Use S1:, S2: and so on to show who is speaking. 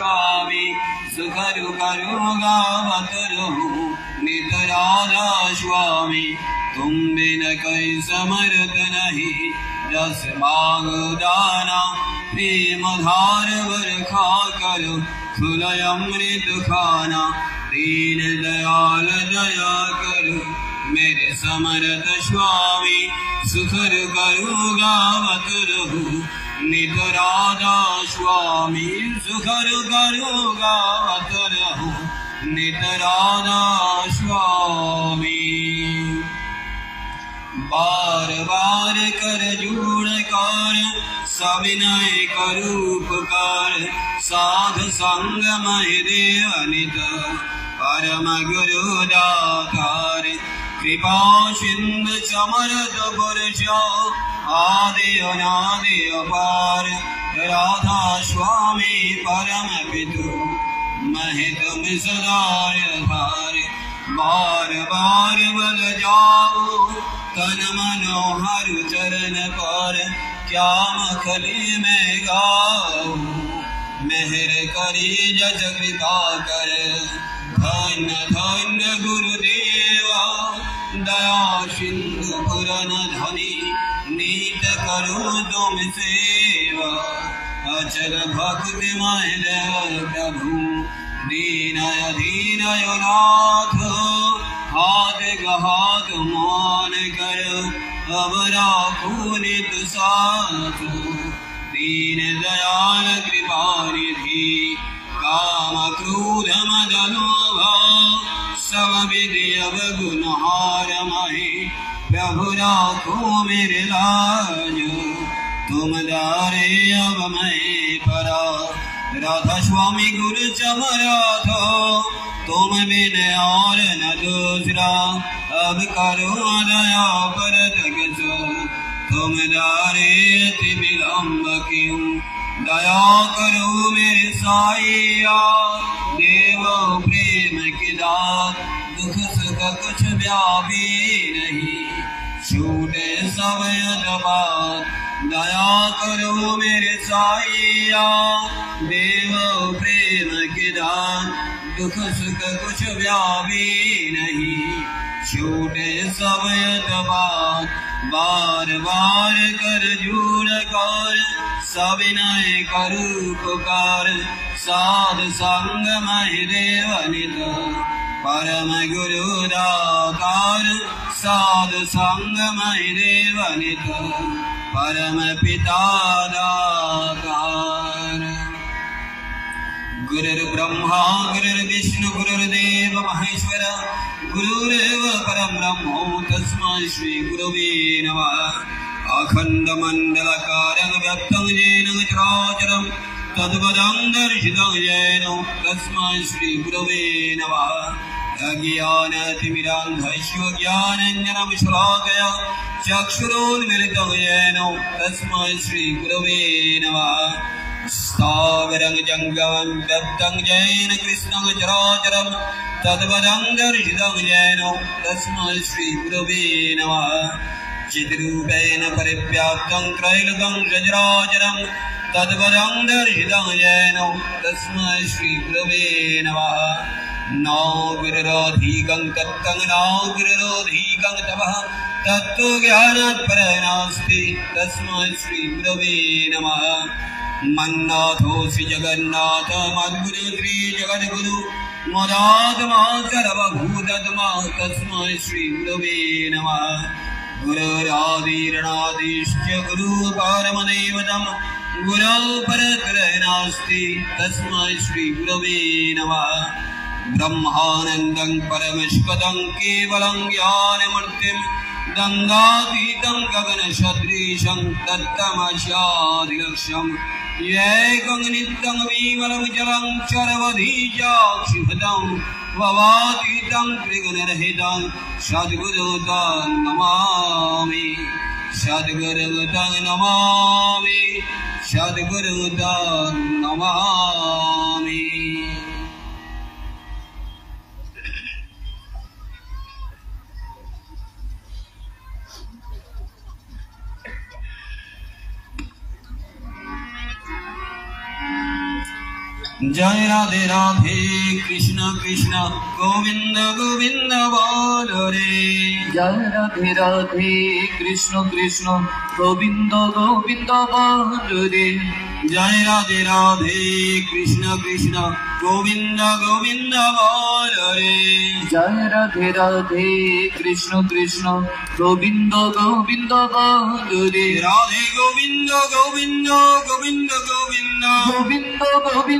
S1: स्वामी सुखरु करु गावत रहूं नित राधा स्वामी तुम बिन कोई समर्थ नहीं जस मांग दाना प्रेम धार बरखा करो खुलय अमृत खाना दीन दयाल दया करो मेरे समर्थ स्वामी सुखर करो गावत रहूं नित राधा स्वामी सुखर करो गावत रहूं नित राधा स्वामी बार बार कर जोड़ कर सविनय करू उपकार साध संग मह देव नित परम गुरु दातार कृपा सिंधु समर्थ पुरुष आदि अनादि अपार राधा स्वामी परम पितु महितम सदा धार बार बार बल जाओ तन मनोहर चरण पर क्या मखली में गाओ मेहर करी जज कृपा कर धन्य धन्य गुरुदेवा दया सिंधु पुरन धनी नीत करो तुम सेवा अचल भक्ति मय प्रभु दीनय दीनय नाथ हाथ गहात मान कर अब राखो नित साथ दीन दयाल कृपा निधि काम क्रोध मद लोभ सब विधि अवगुण हार महे प्रभु राखो मेरे लाज तुम दारे अब मैं परा राधा स्वामी गुरु चमराथ तुम बिन और न दूसरा अब करो दया पर जगत तुम दारे अति विलम्ब क्यों दया करो मेरे साईया देवो प्रेम की दात दुख सुख कुछ व्यापी नहीं छूटे सब अदबात दया करो मेरे साईया देवो प्रेम की दात दुख सुख कुछ व्यापी नहीं छूटे सब अदबात बार बार कर जोड़ कर सविनय करू पुकार साध संग मह देव नित परम गुरु दातार साध संग मह देव नित परम पिता दातार गुरुर्ब्रह्मा गुरुर्विष्णु गुरुर्देव महेश्वर गुरुरेव परम ब्रह्मो तस्मै श्री गुरवे नमः अखण्डमण्डलकारं व्याप्तं येन चराचरं तद्पदं दर्शितं येन तस्मै श्री गुरवे नमः अज्ञानतिमिरान्धस्य ज्ञानाञ्जनं श्लाघय चक्षुरोन्मिलितं येन तस्मै श्री गुरवे नमः स्थावरं जङ्गमं दत्तं येन कृष्णं चराचरं तद्पदं दर्शितं येन तस्मै श्री गुरवे नमः चिद्रूपेण परिव्याप्तं त्रैलोक्यं सचराचरं तद्पदं दर्शितं येन तस्मै श्री गुरवे नमः न गुरुरोधिकं तत्तं न गुरुरोधिकं तपः तत्त्वज्ञानात् परं नास्ति तस्मै श्री गुरवे नमः मन्नाथोऽसि जगन्नाथ मद्गुरु श्री जगद्गुरु मदात्मा सर्वभूतात्मा तस्मै श्री गुरवे नमः गुरुरादिरणादिश्च गुरु परमदैवतं गुरौ परतरः नास्ति तस्मै श्री गुरवे नमः ब्रह्मानन्दं परमश्वतं केवलं ज्ञानमूर्तिं गङ्गातीतं गगनसदृशं तत्तमस्यादिलक्ष्यम् एकं नित्यं विमलं जलं सर्वधीशाक्षिपदं भवातीतं त्रिगुणरहितं सद्गुरुतं नमामि सद्गुरुतं नमामि सद्गुरुतं नमामि জয় রাধে রাধে কৃষ্ণ কৃষ্ণ গোবিন্দ গোবিন্দ বল রে
S2: জয় রাধে রাধে কৃষ্ণ কৃষ্ণ গোবিন্দ গোবিন্দ বল রে
S1: জয় রাধে রাধে কৃষ্ণ কৃষ্ণ গোবিন্দ গোবিন্দ বল রে
S2: জয় রাধে রাধে কৃষ্ণ কৃষ্ণ গোবিন্দ গোবিন্দ বল রে
S1: রাধে গোবিন্দ গোবিন্দ গোবিন্দ গোবিন্দ
S2: গোবিন্দ গোবিন্দ